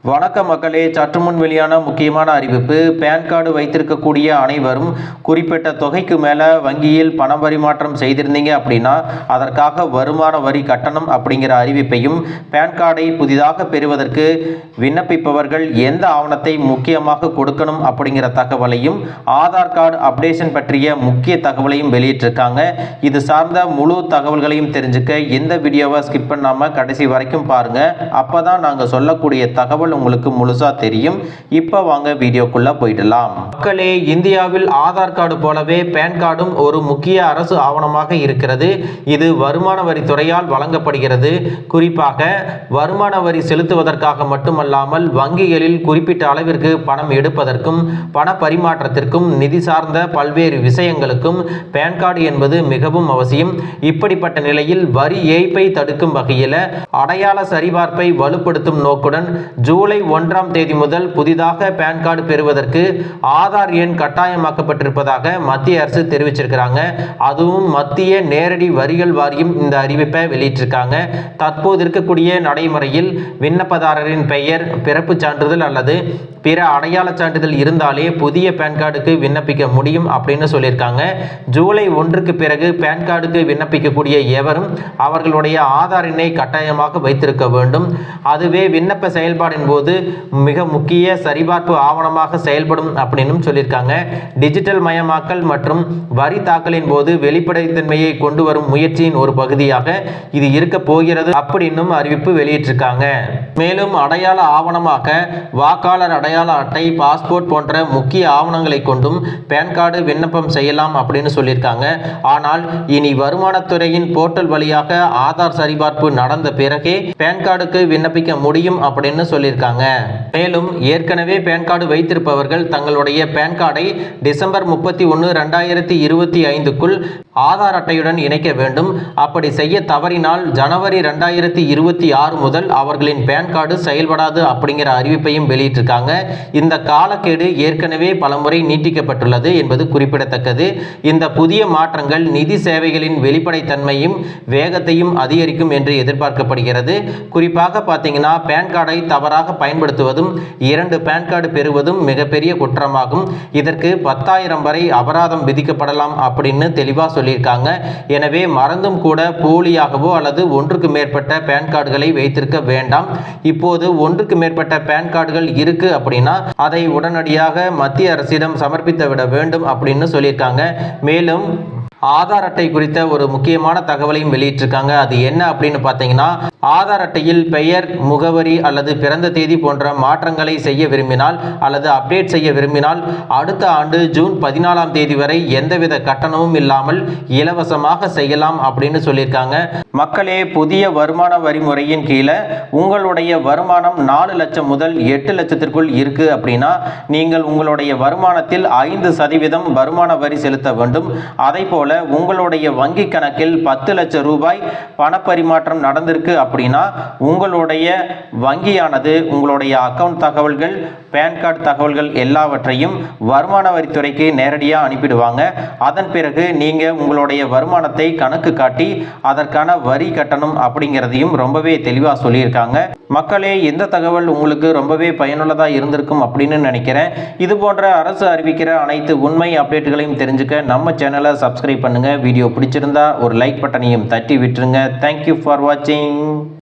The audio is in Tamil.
வணக்கம் மக்களே, சற்று முன் வெளியான முக்கியமான அறிவிப்பு. பேன் கார்டு வைத்திருக்கக்கூடிய அனைவரும் குறிப்பிட்ட தொகைக்கு மேலே வங்கியில் பண பரிமாற்றம் செய்திருந்தீங்க அப்படின்னா அதற்காக வருமான வரி கட்டணம் அப்படிங்கிற அறிவிப்பையும், பேன் கார்டை புதிதாக பெறுவதற்கு விண்ணப்பிப்பவர்கள் எந்த ஆவணத்தை முக்கியமாக கொடுக்கணும் அப்படிங்கிற தகவலையும், ஆதார் கார்டு அப்டேஷன் பற்றிய முக்கிய தகவலையும் வெளியிட்டிருக்காங்க. இது சார்ந்த முழு தகவல்களையும் தெரிஞ்சுக்க இந்த வீடியோவை ஸ்கிப் பண்ணாமல் கடைசி வரைக்கும் பாருங்கள். அப்போ தான் நாங்கள் சொல்லக்கூடிய தகவல் உங்களுக்கு முழுசா தெரியும். இப்போ வாங்க வீடியோக்குள்ள போயிடலாம். மக்களே, இந்தியாவில் ஆதார் கார்டு போலவே பேன் கார்டும் ஒரு முக்கிய அரசு ஆவணமாக இருக்கிறது. இது வருமான வரித்துறையால் வழங்கப்படுகிறது. குறிப்பாக வருமான வரி செலுத்துவதற்காக மட்டுமல்லாமல் வங்கிகளில் குறிப்பிட்ட அளவிற்கு பணம் எடுப்பதற்கும் பண பரிமாற்றத்திற்கும் நிதி சார்ந்த பல்வேறு விஷயங்களுக்கும் பேன் கார்டு என்பது மிகவும் அவசியம். இப்படிப்பட்ட நிலையில் வரி ஏய்ப்பை தடுக்கும் வகையில் அடையாள சரிபார்ப்பை வலுப்படுத்தும் நோக்குடன் ஜூலை 1ஆம் தேதி முதல் புதிதாக பேன் கார்டு பெறுவதற்கு ஆதார் எண் கட்டாயமாக்கப்பட்டிருப்பதாக மத்திய அரசு தெரிவிச்சிருக்கிறாங்க. அதுவும் மத்திய நேரடி வரிகள் வாரியம் இந்த அறிவிப்பை வெளியிட்டிருக்காங்க. தற்போது இருக்கக்கூடிய நடைமுறையில் விண்ணப்பதாரரின் பெயர், பிறப்பு சான்றிதழ் அல்லது பிற அடையாள சான்றிதழ் இருந்தாலே புதிய பேன் கார்டுக்கு விண்ணப்பிக்க முடியும் அப்படின்னு சொல்லியிருக்காங்க. ஜூலை 1க்கு பிறகு பேன் கார்டுக்கு விண்ணப்பிக்கக்கூடிய எவரும் அவர்களுடைய ஆதார் எண்ணை கட்டாயமாக வைத்திருக்க வேண்டும். அதுவே விண்ணப்ப செயல்பாடின் போது மிக முக்கிய சரிபார்ப்பு ஆவணமாக செயல்படும் அப்படின்னு சொல்லியிருக்காங்க. டிஜிட்டல் மயமாக்கல் மற்றும் வரி தாக்கலின் போது வெளிப்படைத்தன்மையை கொண்டு வரும் முயற்சியின் ஒரு பகுதியாக இது இருக்க போகிறது அப்படின்னு அறிவிப்பு வெளியிட்டிருக்காங்க. மேலும் அடையாள ஆவணமாக வாக்காளர் அடையாள அட்டை, பாஸ்போர்ட் போன்ற முக்கிய ஆவணங்களை கொண்டும் பேன் கார்டு விண்ணப்பம் செய்யலாம் அப்படின்னு சொல்லியிருக்காங்க. ஆனால் இனி வருமானத்துறையின் போர்ட்டல் வழியாக ஆதார் சரிபார்ப்பு நடந்த பிறகே பேன் கார்டுக்கு விண்ணப்பிக்க முடியும் அப்படின்னு சொல்லியிருக்காங்க. மேலும் ஏற்கனவே பேன் கார்டு வைத்திருப்பவர்கள் தங்களுடைய பேன் கார்டை டிசம்பர் 31, 2025க்குள் ஆதார் அட்டையுடன் இணைக்க வேண்டும். அப்படி செய்ய தவறினால் ஜனவரி 2026 முதல் அவர்களின் பேன் கார்டு செயல்படாது அப்படிங்கிற அறிவிப்பையும் வெளியிட்டிருக்காங்க. இந்த காலக்கெடு ஏற்கனவே பலமுறை நீட்டிக்கப்பட்டுள்ளது என்பது குறிப்பிடத்தக்கது. இந்த புதிய மாற்றங்கள் நிதி சேவைகளின் வெளிப்படைத்தன்மையும் வேகத்தையும் அதிகரிக்கும் என்று எதிர்பார்க்கப்படுகிறது. குறிப்பாக பார்த்தீங்கன்னா, பேன் கார்டை தவறாக பயன்படுத்துவதும் 2 பேன் கார்டு பெறுவதும் மிகப்பெரிய குற்றமாகும். இதற்கு 10,000 வரை அபராதம் விதிக்கப்படலாம் அப்படின்னு தெளிவாக சொல்லியிருக்காங்க. எனவே மறந்தும் கூட போலியாகவோ அல்லது ஒன்றுக்கு மேற்பட்ட பேன் கார்டுகளை வைத்திருக்க வேண்டாம். இப்போது ஒன்றுக்கு மேற்பட்ட பேன் கார்டுகள் இருக்கு அப்படின்னா அதை உடனடியாக மத்திய அரசிடம் சமர்ப்பித்து விட வேண்டும் அப்படின்னு சொல்லியிருக்காங்க. மேலும் ஆதார் அட்டை குறித்த ஒரு முக்கியமான தகவலையும் வெளியிட்டிருக்காங்க. அது என்ன அப்படின்னு பார்த்தீங்கன்னா, ஆதார் அட்டையில் பெயர், முகவரி அல்லது பிறந்த தேதி போன்ற மாற்றங்களை செய்ய விரும்பினால் அல்லது அப்டேட் செய்ய விரும்பினால் அடுத்த ஆண்டு ஜூன் 14ஆம் தேதி வரை எந்தவித கட்டணமும் இல்லாமல் இலவசமாக செய்யலாம் அப்படின்னு சொல்லியிருக்காங்க. மக்களே, புதிய வருமான வரி முறையின் கீழே உங்களுடைய வருமானம் 4 லட்சம் முதல் 8 லட்சத்திற்குள் இருக்கு அப்படின்னா நீங்கள் உங்களுடைய வருமானத்தில் 5% வருமான வரி செலுத்த வேண்டும். அதை போல உங்களுடைய வங்கி கணக்கில் 10 லட்சம் ரூபாய் பணப்பரிமாற்றம் நடந்திருக்கு அப்படின்னா உங்களுடைய வங்கியானது உங்களுடைய அக்கவுண்ட் தகவல்கள், பேன் கார்டு தகவல்கள் எல்லாவற்றையும் வருமான வரித்துறைக்கு நேரடியாக அனுப்பிடுவாங்க. அதன் பிறகு நீங்கள் உங்களுடைய வருமானத்தை கணக்கு காட்டி அதற்கான வரி கட்டணம் அப்படிங்கிறதையும் ரொம்பவே தெளிவாக சொல்லியிருக்காங்க. மக்களே, இந்த தகவல் உங்களுக்கு ரொம்பவே பயனுள்ளதாக இருந்திருக்கும் அப்படின்னு நினைக்கிறேன். இது போன்ற அரசு அறிவிக்கிற அனைத்து உண்மை அப்டேட்டுகளையும் தெரிஞ்சுக்க நம்ம சேனலை சப்ஸ்கிரைப் பண்ணுங்க. வீடியோ பிடிச்சிருந்தா ஒரு லைக் பட்டனையும் தட்டி விட்டுருங்க. தேங்க்யூ ஃபார் வாட்சிங்.